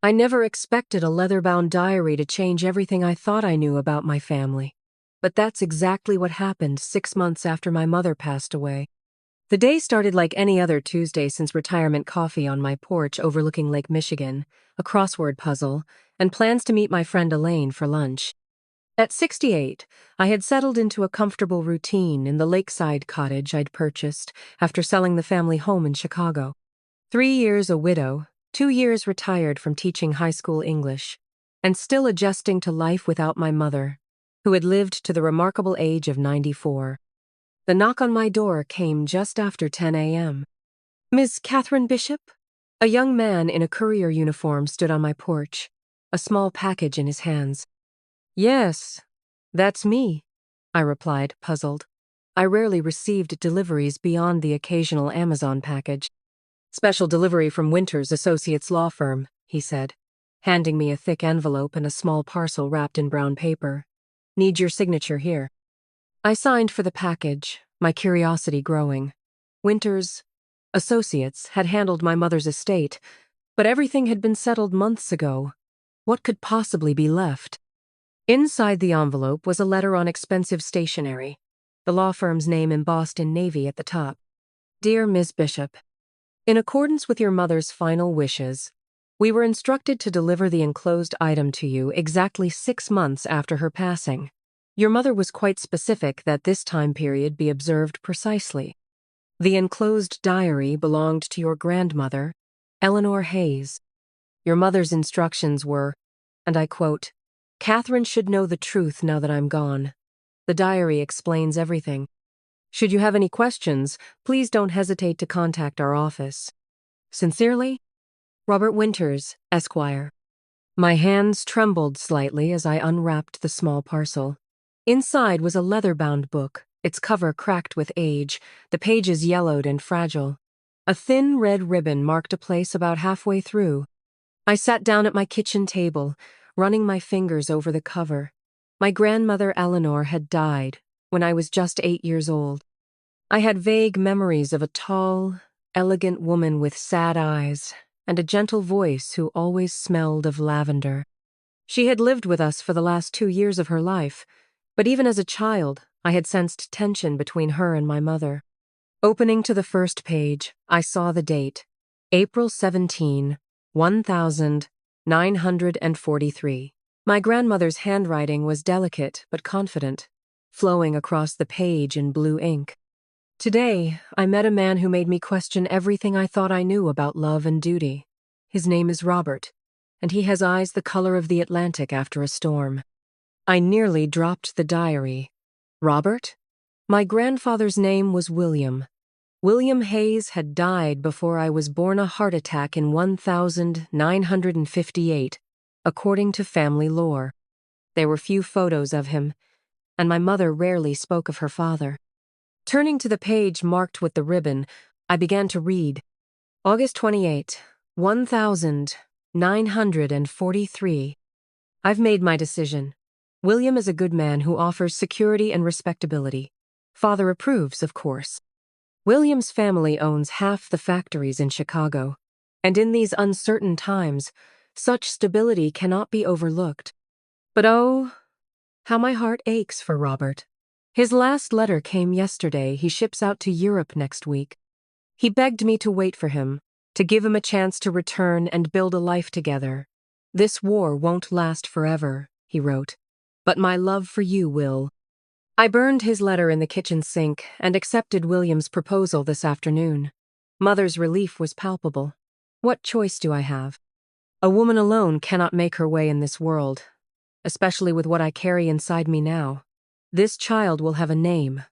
I never expected a leather-bound diary to change everything I thought I knew about my family. But that's exactly what happened 6 months after my mother passed away. The day started like any other Tuesday since retirement coffee on my porch overlooking Lake Michigan, a crossword puzzle, and plans to meet my friend Elaine for lunch. At 68, I had settled into a comfortable routine in the lakeside cottage I'd purchased after selling the family home in Chicago. 3 years a widow, 2 years retired from teaching high school English, and still adjusting to life without my mother, who had lived to the remarkable age of 94. The knock on my door came just after 10 a.m. "Miss Catherine Bishop?" A young man in a courier uniform stood on my porch, a small package in his hands. "Yes, that's me," I replied, puzzled. I rarely received deliveries beyond the occasional Amazon package. "Special delivery from Winters Associates Law Firm," he said, handing me a thick envelope and a small parcel wrapped in brown paper. "Need your signature here." I signed for the package, my curiosity growing. Winters Associates had handled my mother's estate, but everything had been settled months ago. What could possibly be left? Inside the envelope was a letter on expensive stationery, the law firm's name embossed in navy at the top. "Dear Miss Bishop, in accordance with your mother's final wishes, we were instructed to deliver the enclosed item to you exactly 6 months after her passing. Your mother was quite specific that this time period be observed precisely. The enclosed diary belonged to your grandmother, Eleanor Hayes. Your mother's instructions were, and I quote, 'Catherine should know the truth now that I'm gone. The diary explains everything. Should you have any questions, please don't hesitate to contact our office. Sincerely, Robert Winters, Esquire.'" My hands trembled slightly as I unwrapped the small parcel. Inside was a leather-bound book, its cover cracked with age, the pages yellowed and fragile. A thin red ribbon marked a place about halfway through. I sat down at my kitchen table, running my fingers over the cover. My grandmother Eleanor had died when I was just 8 years old. I had vague memories of a tall, elegant woman with sad eyes and a gentle voice who always smelled of lavender. She had lived with us for the last 2 years of her life, but even as a child, I had sensed tension between her and my mother. Opening to the first page, I saw the date, April 17, 1943. My grandmother's handwriting was delicate but confident, flowing across the page in blue ink. "Today, I met a man who made me question everything I thought I knew about love and duty. His name is Robert, and he has eyes the color of the Atlantic after a storm." I nearly dropped the diary. Robert? My grandfather's name was William. William Hayes had died before I was born, a heart attack in 1958, according to family lore. There were few photos of him, and my mother rarely spoke of her father. Turning to the page marked with the ribbon, I began to read. August 28, 1943. I've made my decision. William is a good man who offers security and respectability. Father approves, of course. William's family owns half the factories in Chicago, and in these uncertain times, such stability cannot be overlooked. But oh, how my heart aches for Robert. His last letter came yesterday. He ships out to Europe next week. He begged me to wait for him, to give him a chance to return and build a life together. "This war won't last forever," he wrote, "but my love for you will." I burned his letter in the kitchen sink and accepted William's proposal this afternoon. Mother's relief was palpable. What choice do I have? A woman alone cannot make her way in this world, especially with what I carry inside me now. This child will have a name,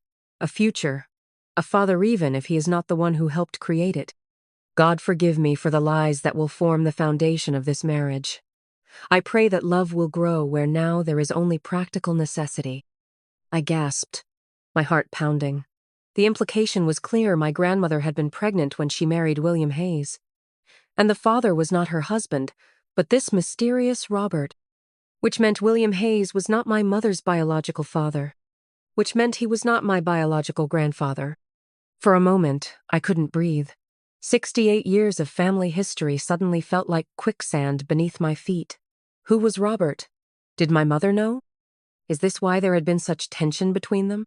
a future, a father even if he is not the one who helped create it. God forgive me for the lies that will form the foundation of this marriage. I pray that love will grow where now there is only practical necessity. I gasped, my heart pounding. The implication was clear. My grandmother had been pregnant when she married William Hayes. And the father was not her husband, but this mysterious Robert, which meant William Hayes was not my mother's biological father, which meant he was not my biological grandfather. For a moment, I couldn't breathe. 68 years of family history suddenly felt like quicksand beneath my feet. Who was Robert? Did my mother know? Is this why there had been such tension between them?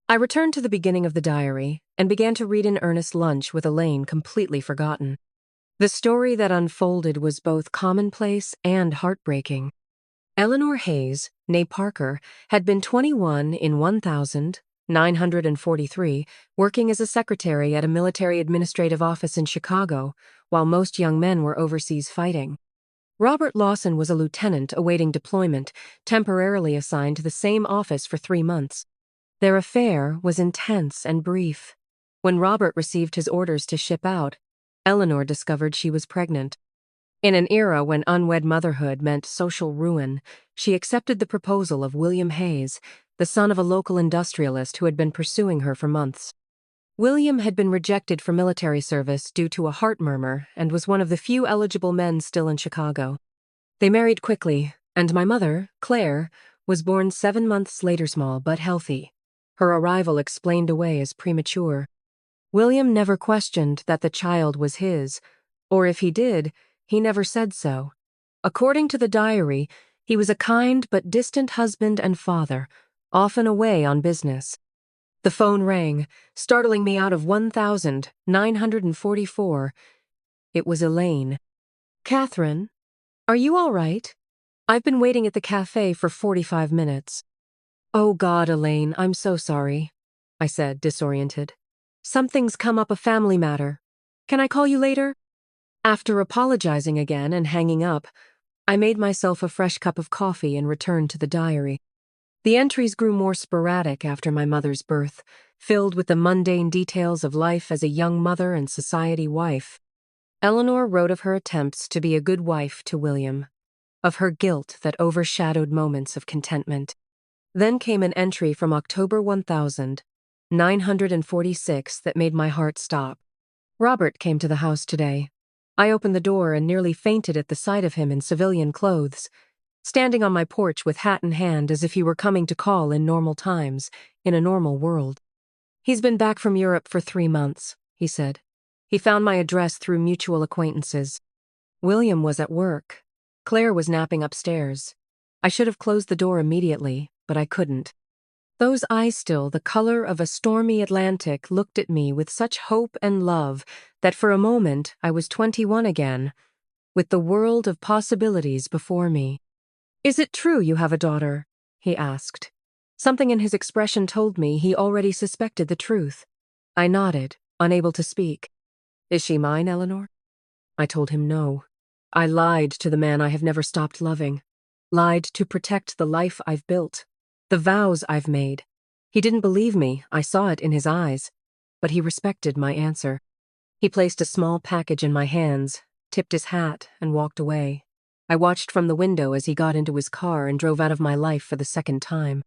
I returned to the beginning of the diary and began to read in earnest lunch with Elaine, completely forgotten. The story that unfolded was both commonplace and heartbreaking. Eleanor Hayes, née Parker, had been 21 in 1943, working as a secretary at a military administrative office in Chicago, while most young men were overseas fighting. Robert Lawson was a lieutenant awaiting deployment, temporarily assigned to the same office for 3 months. Their affair was intense and brief. When Robert received his orders to ship out, Eleanor discovered she was pregnant. In an era when unwed motherhood meant social ruin, she accepted the proposal of William Hayes, the son of a local industrialist who had been pursuing her for months. William had been rejected for military service due to a heart murmur and was one of the few eligible men still in Chicago. They married quickly, and my mother, Claire, was born 7 months later, small but healthy. Her arrival explained away as premature. William never questioned that the child was his, or if he did, he never said so. According to the diary, he was a kind but distant husband and father, often away on business. The phone rang, startling me out of 1944. It was Elaine. "Catherine, are you all right? I've been waiting at the cafe for 45 minutes. "Oh God, Elaine, I'm so sorry," I said, disoriented. "Something's come up, a family matter. Can I call you later?" After apologizing again and hanging up, I made myself a fresh cup of coffee and returned to the diary. The entries grew more sporadic after my mother's birth, filled with the mundane details of life as a young mother and society wife. Eleanor wrote of her attempts to be a good wife to William, of her guilt that overshadowed moments of contentment. Then came an entry from October 1946 that made my heart stop. "Robert came to the house today. I opened the door and nearly fainted at the sight of him in civilian clothes, standing on my porch with hat in hand as if he were coming to call in normal times, in a normal world. He's been back from Europe for 3 months, he said. He found my address through mutual acquaintances. William was at work. Claire was napping upstairs. I should have closed the door immediately, but I couldn't. Those eyes, still the color of a stormy Atlantic, looked at me with such hope and love that for a moment I was 21 again, with the world of possibilities before me. "Is it true you have a daughter?" he asked. Something in his expression told me he already suspected the truth. I nodded, unable to speak. "Is she mine, Eleanor?" I told him no. I lied to the man I have never stopped loving. Lied to protect the life I've built, the vows I've made. He didn't believe me, I saw it in his eyes, but he respected my answer. He placed a small package in my hands, tipped his hat, and walked away. I watched from the window as he got into his car and drove out of my life for the second time.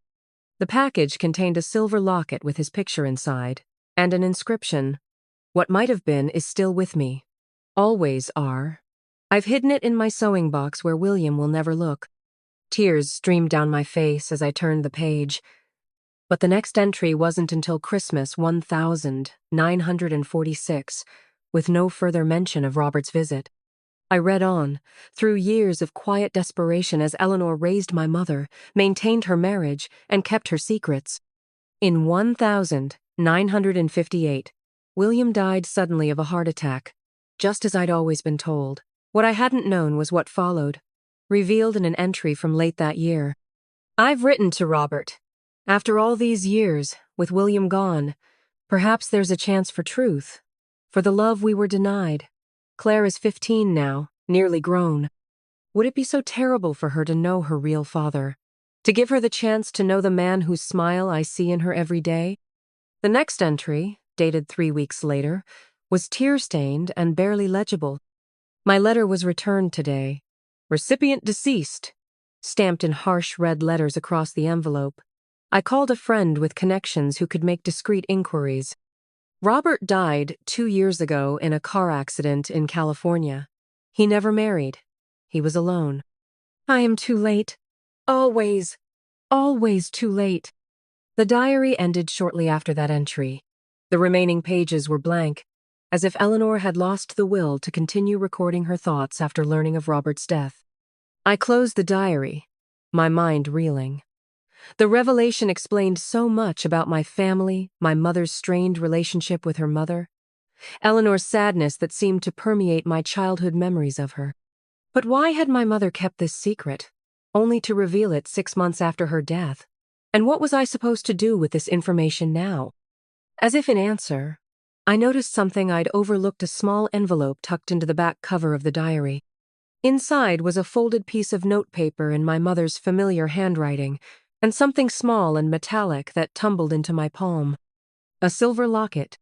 The package contained a silver locket with his picture inside, and an inscription. What might have been is still with me. Always are. I've hidden it in my sewing box where William will never look. Tears streamed down my face as I turned the page. But the next entry wasn't until Christmas 1946, with no further mention of Robert's visit. I read on, through years of quiet desperation as Eleanor raised my mother, maintained her marriage, and kept her secrets. In 1958, William died suddenly of a heart attack, just as I'd always been told. What I hadn't known was what followed, revealed in an entry from late that year. "I've written to Robert. After all these years, with William gone, perhaps there's a chance for truth, for the love we were denied. Claire is 15 now, nearly grown. Would it be so terrible for her to know her real father? To give her the chance to know the man whose smile I see in her every day?" The next entry, dated 3 weeks later, was tear-stained and barely legible. My letter was returned today. "Recipient deceased," stamped in harsh red letters across the envelope. I called a friend with connections who could make discreet inquiries. Robert died 2 years ago in a car accident in California. He never married. He was alone. I am too late. Always, always too late. The diary ended shortly after that entry. The remaining pages were blank. as if Eleanor had lost the will to continue recording her thoughts after learning of Robert's death. I closed the diary, my mind reeling. The revelation explained so much about my family, my mother's strained relationship with her mother, Eleanor's sadness that seemed to permeate my childhood memories of her. But why had my mother kept this secret, only to reveal it 6 months after her death? And what was I supposed to do with this information now? As if in answer, I noticed something I'd overlooked: a small envelope tucked into the back cover of the diary. Inside was a folded piece of notepaper in my mother's familiar handwriting, and something small and metallic that tumbled into my palm. A silver locket.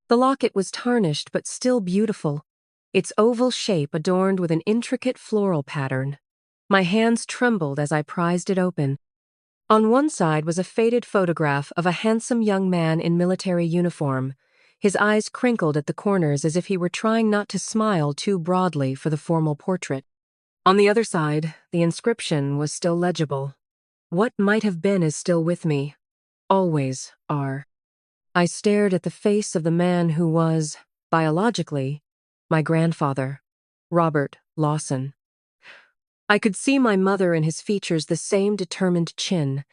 The locket was tarnished but still beautiful, its oval shape adorned with an intricate floral pattern. My hands trembled as I prized it open. On one side was a faded photograph of a handsome young man in military uniform, his eyes crinkled at the corners as if he were trying not to smile too broadly for the formal portrait. On the other side, the inscription was still legible. What might have been is still with me. Always are. I stared at the face of the man who was, biologically, my grandfather, Robert Lawson. I could see my mother in his features, the same determined chin,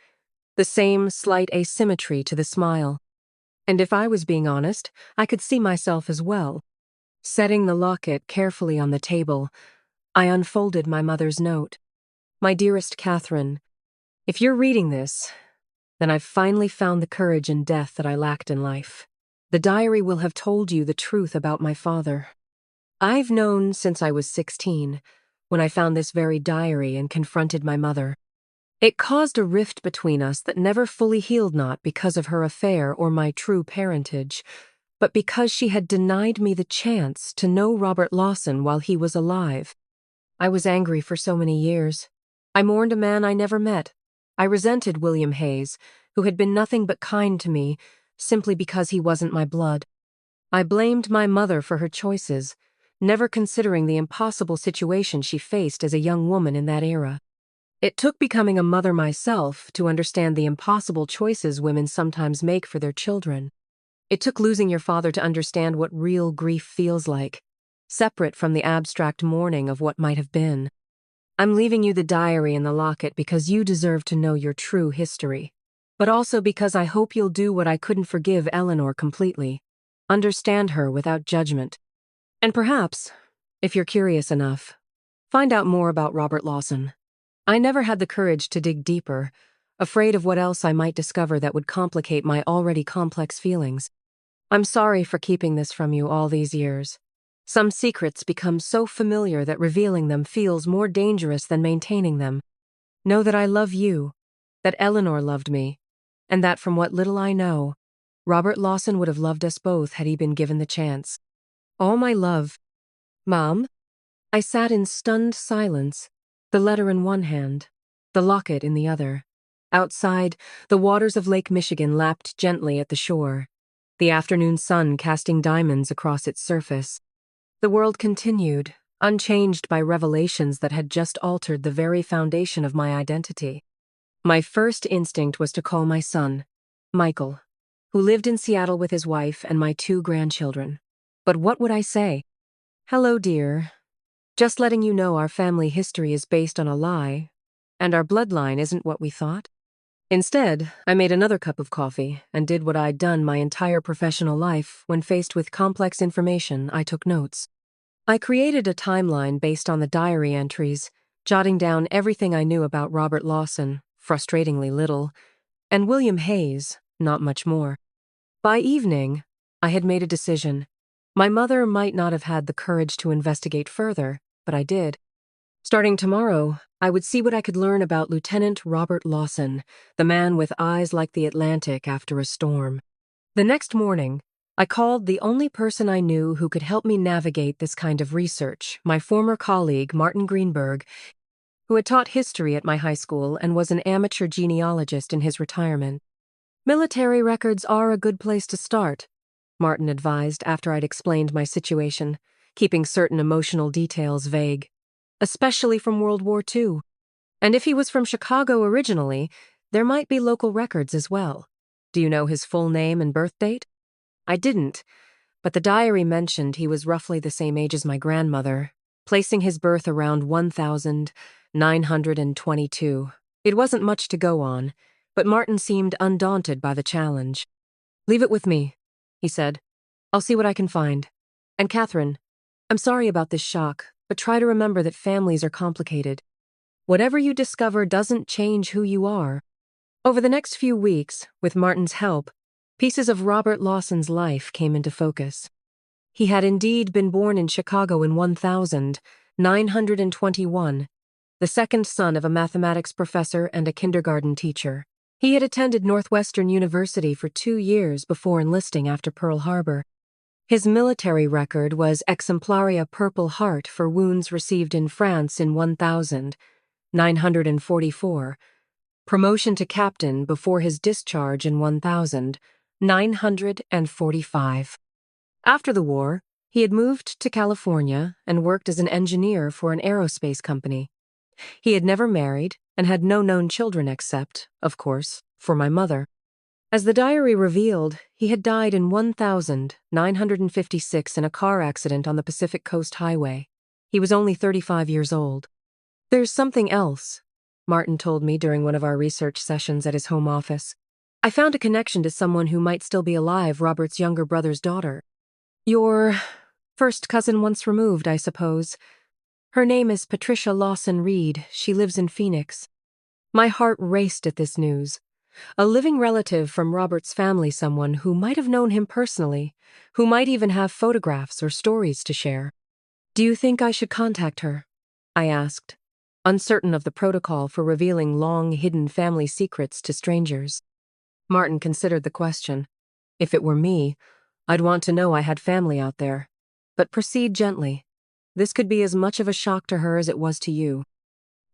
the same slight asymmetry to the smile. And if I was being honest, I could see myself as well. Setting the locket carefully on the table, I unfolded my mother's note. My dearest Catherine, if you're reading this, then I've finally found the courage in death that I lacked in life. The diary will have told you the truth about my father. I've known since I was 16, when I found this very diary and confronted my mother. It caused a rift between us that never fully healed, not because of her affair or my true parentage, but because she had denied me the chance to know Robert Lawson while he was alive. I was angry for so many years. I mourned a man I never met. I resented William Hayes, who had been nothing but kind to me, simply because he wasn't my blood. I blamed my mother for her choices, never considering the impossible situation she faced as a young woman in that era. It took becoming a mother myself to understand the impossible choices women sometimes make for their children. It took losing your father to understand what real grief feels like, separate from the abstract mourning of what might have been. I'm leaving you the diary and the locket because you deserve to know your true history, but also because I hope you'll do what I couldn't forgive Eleanor completely: understand her without judgment. And perhaps, if you're curious enough, find out more about Robert Lawson. I never had the courage to dig deeper, afraid of what else I might discover that would complicate my already complex feelings. I'm sorry for keeping this from you all these years. Some secrets become so familiar that revealing them feels more dangerous than maintaining them. Know that I love you, that Eleanor loved me, and that from what little I know, Robert Lawson would have loved us both had he been given the chance. All my love. Mom? I sat in stunned silence, the letter in one hand, the locket in the other. Outside, the waters of Lake Michigan lapped gently at the shore, the afternoon sun casting diamonds across its surface. The world continued, unchanged by revelations that had just altered the very foundation of my identity. My first instinct was to call my son, Michael, who lived in Seattle with his wife and my 2 grandchildren. But what would I say? Hello, dear. Just letting you know our family history is based on a lie, and our bloodline isn't what we thought. Instead, I made another cup of coffee and did what I'd done my entire professional life. When faced with complex information, I took notes. I created a timeline based on the diary entries, jotting down everything I knew about Robert Lawson, frustratingly little, and William Hayes, not much more. By evening, I had made a decision. My mother might not have had the courage to investigate further, but I did. Starting tomorrow, I would see what I could learn about Lieutenant Robert Lawson, the man with eyes like the Atlantic after a storm. The next morning, I called the only person I knew who could help me navigate this kind of research, my former colleague, Martin Greenberg, who had taught history at my high school and was an amateur genealogist in his retirement. Military records are a good place to start, Martin advised after I'd explained my situation, keeping certain emotional details vague, especially from World War II. And if he was from Chicago originally, there might be local records as well. Do you know his full name and birth date? I didn't, but the diary mentioned he was roughly the same age as my grandmother, placing his birth around 1922. It wasn't much to go on, but Martin seemed undaunted by the challenge. "Leave it with me," he said. "I'll see what I can find. And Catherine, I'm sorry about this shock, but try to remember that families are complicated. Whatever you discover doesn't change who you are." Over the next few weeks, with Martin's help, pieces of Robert Lawson's life came into focus. He had indeed been born in Chicago in 1921, the second son of a mathematics professor and a kindergarten teacher. He had attended Northwestern University for 2 years before enlisting after Pearl Harbor. His military record was exemplaria Purple Heart for wounds received in France in 1944, promotion to captain before his discharge in 1945. After the war, he had moved to California and worked as an engineer for an aerospace company. He had never married and had no known children except, of course, for my mother. As the diary revealed, he had died in 1956 in a car accident on the Pacific Coast Highway. He was only 35 years old. "There's something else," Martin told me during one of our research sessions at his home office. "I found a connection to someone who might still be alive, Robert's younger brother's daughter. Your first cousin once removed, I suppose. Her name is Patricia Lawson Reed. She lives in Phoenix." My heart raced at this news. A living relative from Robert's family, someone who might have known him personally, who might even have photographs or stories to share. "Do you think I should contact her?" I asked, uncertain of the protocol for revealing long-hidden family secrets to strangers. Martin considered the question. "If it were me, I'd want to know I had family out there. But proceed gently. This could be as much of a shock to her as it was to you."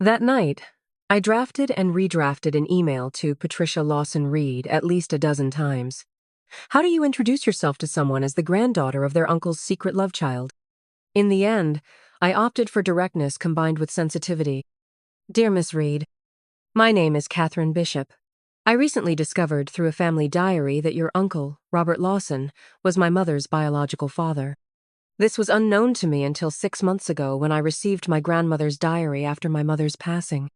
That night, I drafted and redrafted an email to Patricia Lawson Reed at least a dozen times. How do you introduce yourself to someone as the granddaughter of their uncle's secret love child? In the end, I opted for directness combined with sensitivity. "Dear Miss Reed, my name is Catherine Bishop. I recently discovered through a family diary that your uncle, Robert Lawson, was my mother's biological father. This was unknown to me until 6 months ago when I received my grandmother's diary after my mother's passing.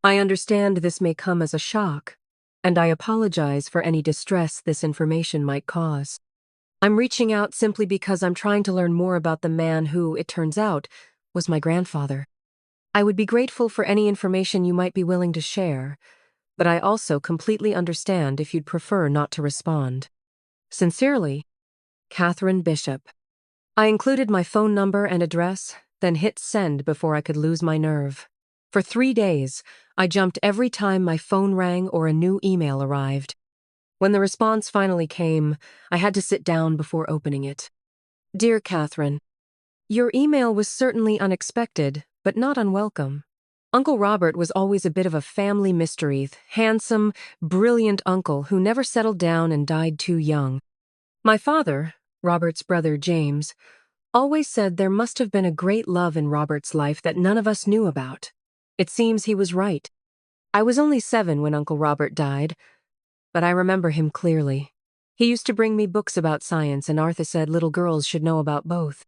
I understand this may come as a shock, and I apologize for any distress this information might cause. I'm reaching out simply because I'm trying to learn more about the man who, it turns out, was my grandfather. I would be grateful for any information you might be willing to share, but I also completely understand if you'd prefer not to respond. Sincerely, Catherine Bishop." I included my phone number and address, then hit send before I could lose my nerve. For 3 days, I jumped every time my phone rang or a new email arrived. When the response finally came, I had to sit down before opening it. "Dear Catherine, your email was certainly unexpected, but not unwelcome. Uncle Robert was always a bit of a family mystery, handsome, brilliant uncle who never settled down and died too young. My father, Robert's brother James, always said there must have been a great love in Robert's life that none of us knew about. It seems he was right. I was only 7 when Uncle Robert died, but I remember him clearly. He used to bring me books about science, and Arthur said little girls should know about both.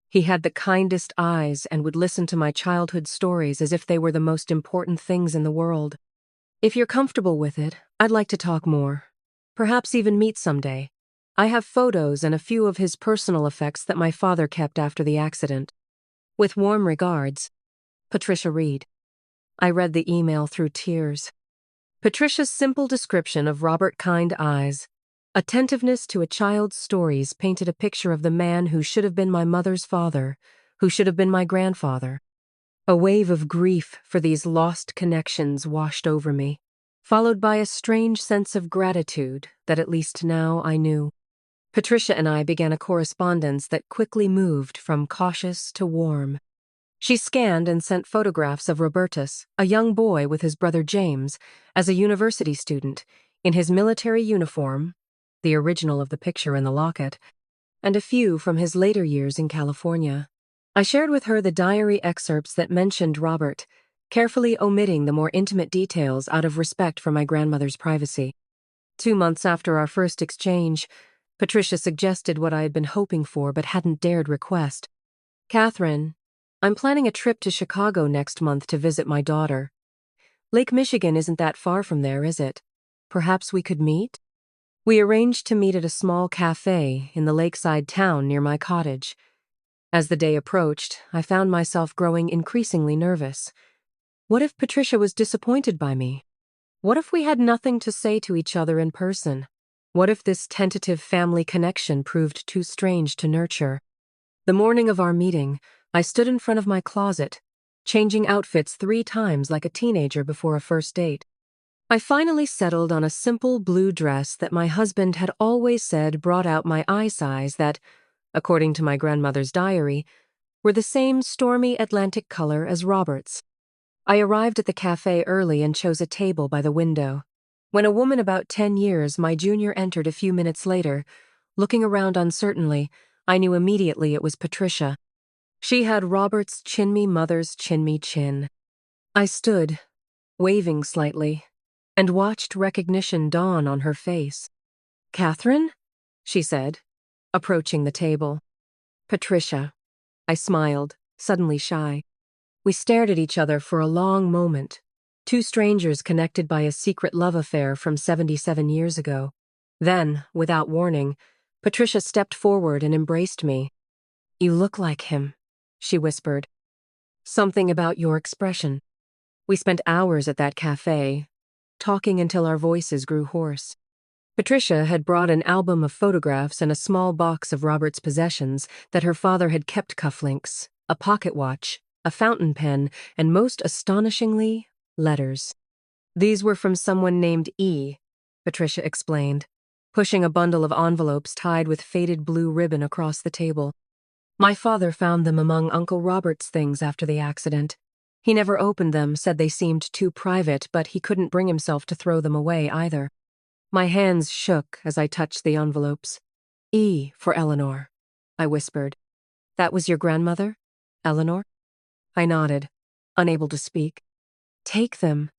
He had the kindest eyes and would listen to my childhood stories as if they were the most important things in the world. If you're comfortable with it, I'd like to talk more. Perhaps even meet someday. I have photos and a few of his personal effects that my father kept after the accident. With warm regards, Patricia Reed." I read the email through tears. Patricia's simple description of Robert kind eyes, attentiveness to a child's stories painted a picture of the man who should have been my mother's father, who should have been my grandfather. A wave of grief for these lost connections washed over me, followed by a strange sense of gratitude that at least now I knew. Patricia and I began a correspondence that quickly moved from cautious to warm. She scanned and sent photographs of Robertus, a young boy with his brother James, as a university student, in his military uniform, the original of the picture in the locket, and a few from his later years in California. I shared with her the diary excerpts that mentioned Robert, carefully omitting the more intimate details out of respect for my grandmother's privacy. 2 months after our first exchange, Patricia suggested what I had been hoping for but hadn't dared request. "Catherine, I'm planning a trip to Chicago next month to visit my daughter. Lake Michigan isn't that far from there, is it? Perhaps we could meet?" We arranged to meet at a small cafe in the lakeside town near my cottage. As the day approached, I found myself growing increasingly nervous. What if Patricia was disappointed by me? What if we had nothing to say to each other in person? What if this tentative family connection proved too strange to nurture? The morning of our meeting, I stood in front of my closet, changing outfits 3 times like a teenager before a first date. I finally settled on a simple blue dress that my husband had always said brought out my eye size that, according to my grandmother's diary, were the same stormy Atlantic color as Robert's. I arrived at the cafe early and chose a table by the window. When a woman about 10 years, my junior, entered a few minutes later, looking around uncertainly, I knew immediately it was Patricia. She had Robert's chin-me mother's chin-me chin. I stood, waving slightly, and watched recognition dawn on her face. "Catherine?" she said, approaching the table. "Patricia." I smiled, suddenly shy. We stared at each other for a long moment, 2 strangers connected by a secret love affair from 77 years ago. Then, without warning, Patricia stepped forward and embraced me. "You look like him," she whispered. "Something about your expression." We spent hours at that cafe, talking until our voices grew hoarse. Patricia had brought an album of photographs and a small box of Robert's possessions that her father had kept: cufflinks, a pocket watch, a fountain pen, and most astonishingly, letters. "These were from someone named E," Patricia explained, pushing a bundle of envelopes tied with faded blue ribbon across the table. "My father found them among Uncle Robert's things after the accident. He never opened them, said they seemed too private, but he couldn't bring himself to throw them away either." My hands shook as I touched the envelopes. "E for Eleanor," I whispered. "That was your grandmother, Eleanor?" I nodded, unable to speak. "Take them,"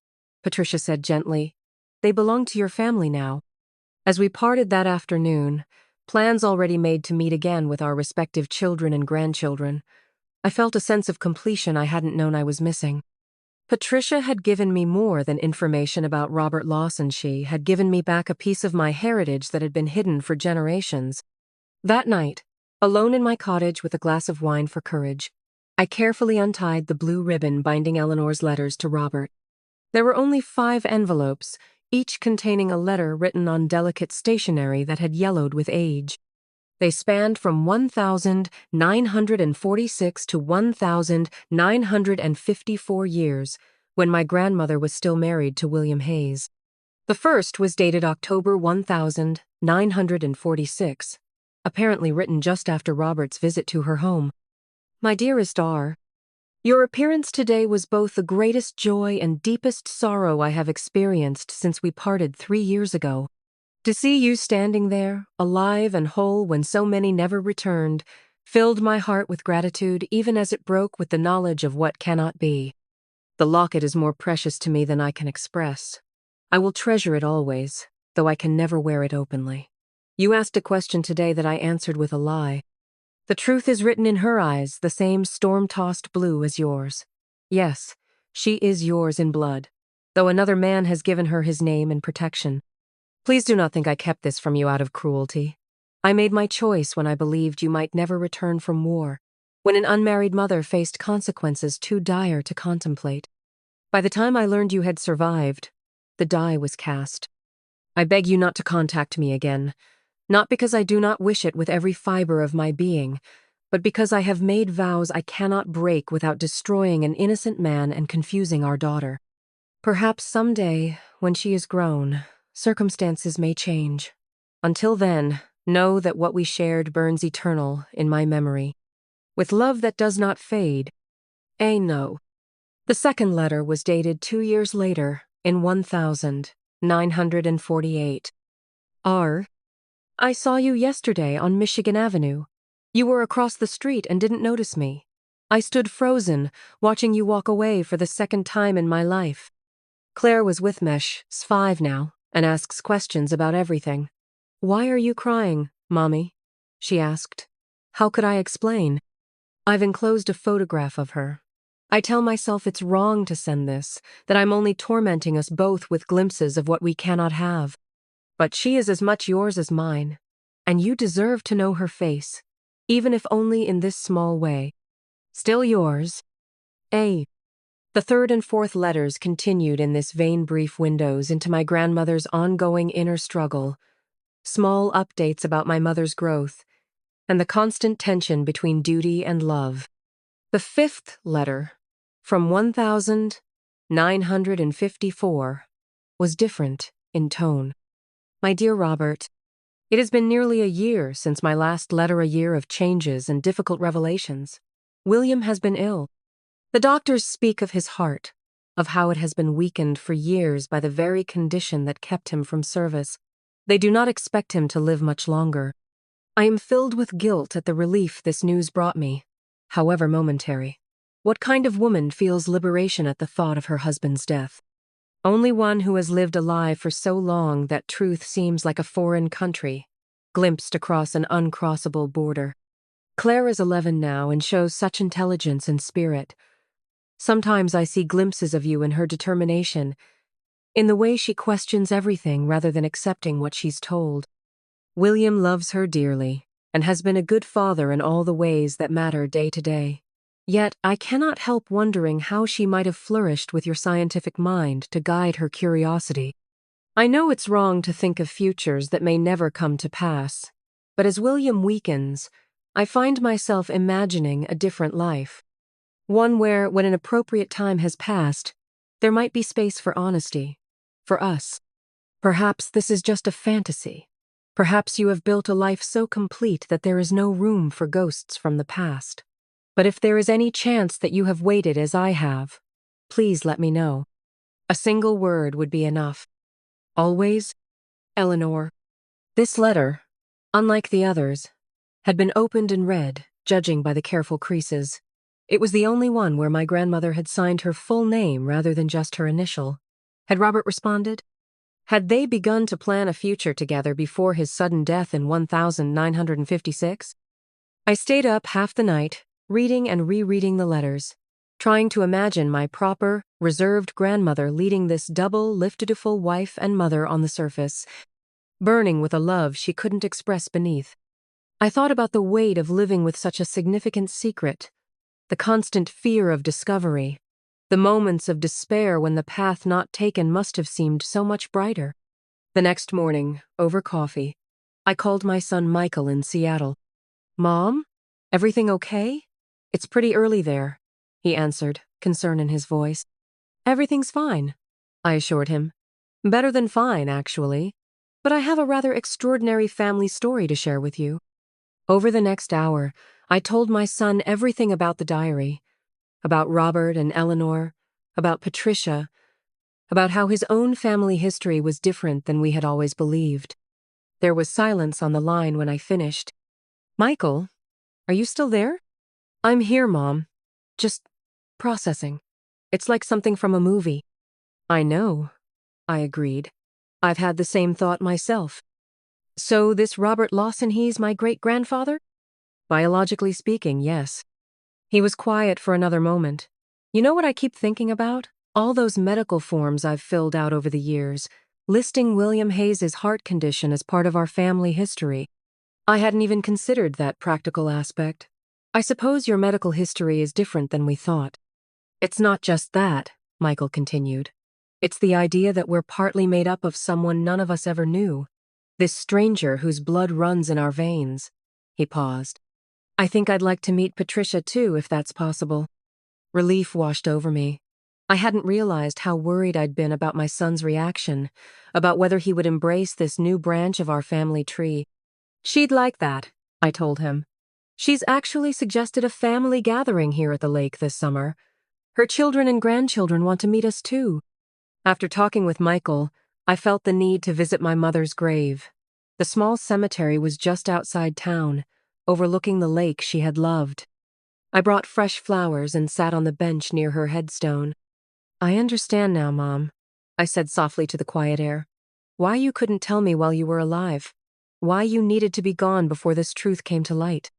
Patricia said gently. "They belong to your family now." As we parted that afternoon, plans already made to meet again with our respective children and grandchildren, I felt a sense of completion I hadn't known I was missing. Patricia had given me more than information about Robert Lawson. She had given me back a piece of my heritage that had been hidden for generations. That night, alone in my cottage with a glass of wine for courage, I carefully untied the blue ribbon binding Eleanor's letters to Robert. There were only 5 envelopes, each containing a letter written on delicate stationery that had yellowed with age. They spanned from 1,946 to 1,954 years, when my grandmother was still married to William Hayes. The first was dated October 1946, apparently written just after Robert's visit to her home. "My dearest R, your appearance today was both the greatest joy and deepest sorrow I have experienced since we parted 3 years ago. To see you standing there, alive and whole when so many never returned, filled my heart with gratitude even as it broke with the knowledge of what cannot be. The locket is more precious to me than I can express. I will treasure it always, though I can never wear it openly. You asked a question today that I answered with a lie. The truth is written in her eyes, the same storm-tossed blue as yours. Yes, she is yours in blood, though another man has given her his name and protection. Please do not think I kept this from you out of cruelty. I made my choice when I believed you might never return from war, when an unmarried mother faced consequences too dire to contemplate. By the time I learned you had survived, the die was cast. I beg you not to contact me again, not because I do not wish it with every fiber of my being, but because I have made vows I cannot break without destroying an innocent man and confusing our daughter. Perhaps someday, when she is grown, circumstances may change. Until then, know that what we shared burns eternal in my memory. With love that does not fade, A. No. The second letter was dated 2 years later, in 1948. R. I saw you yesterday on Michigan Avenue. You were across the street and didn't notice me. I stood frozen, watching you walk away for the second time in my life. Claire was with Mesh, 5 now, and asks questions about everything. Why are you crying? Mommy? She asked. How could I explain? I've enclosed a photograph of her. I tell myself it's wrong to send this, that I'm only tormenting us both with glimpses of what we cannot have. But she is as much yours as mine, and you deserve to know her face, even if only in this small way. Still yours, A. The third and fourth letters continued in this vain brief windows into my grandmother's ongoing inner struggle, small updates about my mother's growth, and the constant tension between duty and love. The fifth letter, from 1954, was different in tone. My dear Robert, it has been nearly a year since my last letter, a year of changes and difficult revelations. William has been ill. The doctors speak of his heart, of how it has been weakened for years by the very condition that kept him from service. They do not expect him to live much longer. I am filled with guilt at the relief this news brought me, however momentary. What kind of woman feels liberation at the thought of her husband's death? Only one who has lived a lie for so long that truth seems like a foreign country, glimpsed across an uncrossable border. Claire is 11 now and shows such intelligence and spirit. Sometimes I see glimpses of you in her determination, in the way she questions everything rather than accepting what she's told. William loves her dearly and has been a good father in all the ways that matter day to day. Yet I cannot help wondering how she might have flourished with your scientific mind to guide her curiosity. I know it's wrong to think of futures that may never come to pass, but as William weakens, I find myself imagining a different life. One where, when an appropriate time has passed, there might be space for honesty, for us. Perhaps this is just a fantasy. Perhaps you have built a life so complete that there is no room for ghosts from the past. But if there is any chance that you have waited as I have, please let me know. A single word would be enough. Always, Eleanor. This letter, unlike the others, had been opened and read, judging by the careful creases. It was the only one where my grandmother had signed her full name rather than just her initial. Had Robert responded? Had they begun to plan a future together before his sudden death in 1956? I stayed up half the night, reading and rereading the letters, trying to imagine my proper, reserved grandmother leading this double, liftedful wife and mother on the surface, burning with a love she couldn't express beneath. I thought about the weight of living with such a significant secret, the constant fear of discovery, the moments of despair when the path not taken must have seemed so much brighter. The next morning, over coffee, I called my son Michael in Seattle. Mom, everything okay? It's pretty early there, he answered, concern in his voice. Everything's fine, I assured him. Better than fine, actually. But I have a rather extraordinary family story to share with you. Over the next hour, I told my son everything about the diary, about Robert and Eleanor, about Patricia, about how his own family history was different than we had always believed. There was silence on the line when I finished. Michael, are you still there? I'm here, Mom. Just processing. It's like something from a movie. I know, I agreed. I've had the same thought myself. So this Robert Lawson, he's my great-grandfather? Biologically speaking, yes. He was quiet for another moment. You know what I keep thinking about? All those medical forms I've filled out over the years, listing William Hayes's heart condition as part of our family history. I hadn't even considered that practical aspect. I suppose your medical history is different than we thought. It's not just that, Michael continued. It's the idea that we're partly made up of someone none of us ever knew. This stranger whose blood runs in our veins. He paused. I think I'd like to meet Patricia too, if that's possible. Relief washed over me. I hadn't realized how worried I'd been about my son's reaction, about whether he would embrace this new branch of our family tree. She'd like that, I told him. She's actually suggested a family gathering here at the lake this summer. Her children and grandchildren want to meet us too. After talking with Michael, I felt the need to visit my mother's grave. The small cemetery was just outside town, overlooking the lake she had loved. I brought fresh flowers and sat on the bench near her headstone. I understand now, Mom, I said softly to the quiet air. Why you couldn't tell me while you were alive. Why you needed to be gone before this truth came to light.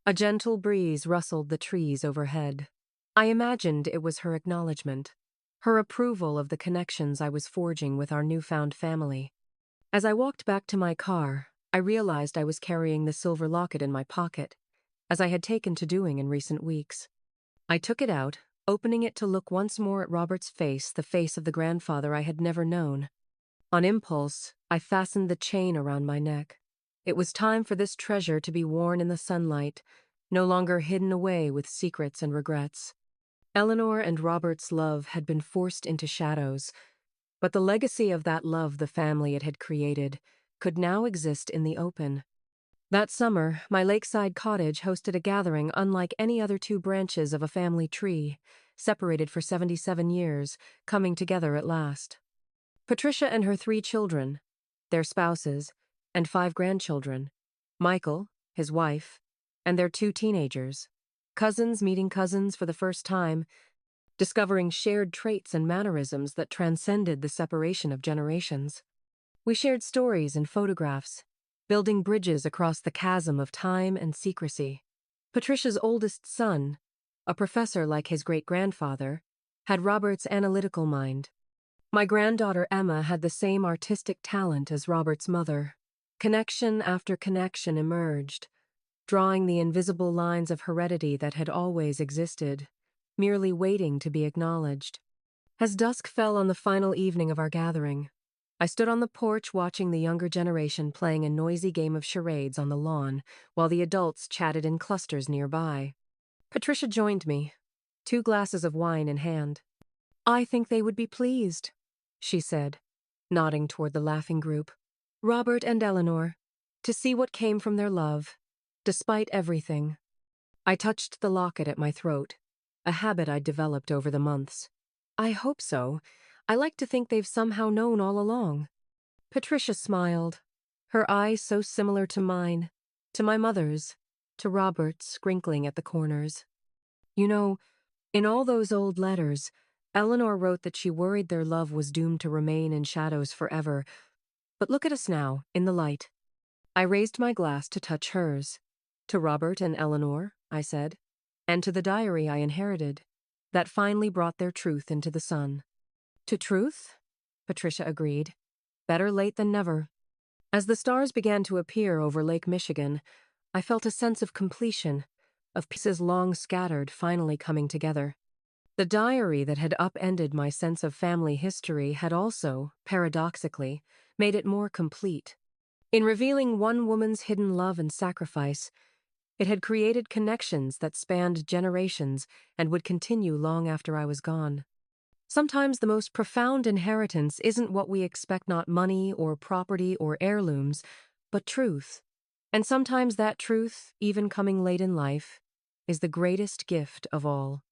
A gentle breeze rustled the trees overhead. I imagined it was her acknowledgement, her approval of the connections I was forging with our newfound family. As I walked back to my car, I realized I was carrying the silver locket in my pocket, as I had taken to doing in recent weeks. I took it out, opening it to look once more at Robert's face, the face of the grandfather I had never known. On impulse, I fastened the chain around my neck. It was time for this treasure to be worn in the sunlight, no longer hidden away with secrets and regrets. Eleanor and Robert's love had been forced into shadows, but the legacy of that love the family it had created could now exist in the open. That summer, my lakeside cottage hosted a gathering unlike any other two branches of a family tree, separated for 77 years, coming together at last. Patricia and her 3 children, their spouses, and 5 grandchildren, Michael, his wife, and their 2 teenagers, cousins meeting cousins for the first time, discovering shared traits and mannerisms that transcended the separation of generations. We shared stories and photographs, building bridges across the chasm of time and secrecy. Patricia's oldest son, a professor like his great-grandfather, had Robert's analytical mind. My granddaughter Emma had the same artistic talent as Robert's mother. Connection after connection emerged, drawing the invisible lines of heredity that had always existed, merely waiting to be acknowledged. As dusk fell on the final evening of our gathering, I stood on the porch watching the younger generation playing a noisy game of charades on the lawn, while the adults chatted in clusters nearby. Patricia joined me, 2 glasses of wine in hand. "I think they would be pleased," she said, nodding toward the laughing group. "Robert and Eleanor, to see what came from their love, despite everything." I touched the locket at my throat, a habit I'd developed over the months. "I hope so. I like to think they've somehow known all along." Patricia smiled, her eyes so similar to mine, to my mother's, to Robert's, crinkling at the corners. "You know, in all those old letters, Eleanor wrote that she worried their love was doomed to remain in shadows forever. But look at us now, in the light." I raised my glass to touch hers. "To Robert and Eleanor," I said, "and to the diary I inherited, that finally brought their truth into the sun." "To truth?" Patricia agreed. "Better late than never." As the stars began to appear over Lake Michigan, I felt a sense of completion, of pieces long scattered finally coming together. The diary that had upended my sense of family history had also, paradoxically, made it more complete. In revealing one woman's hidden love and sacrifice, it had created connections that spanned generations and would continue long after I was gone. Sometimes the most profound inheritance isn't what we expect, not money or property or heirlooms, but truth. And sometimes that truth, even coming late in life, is the greatest gift of all.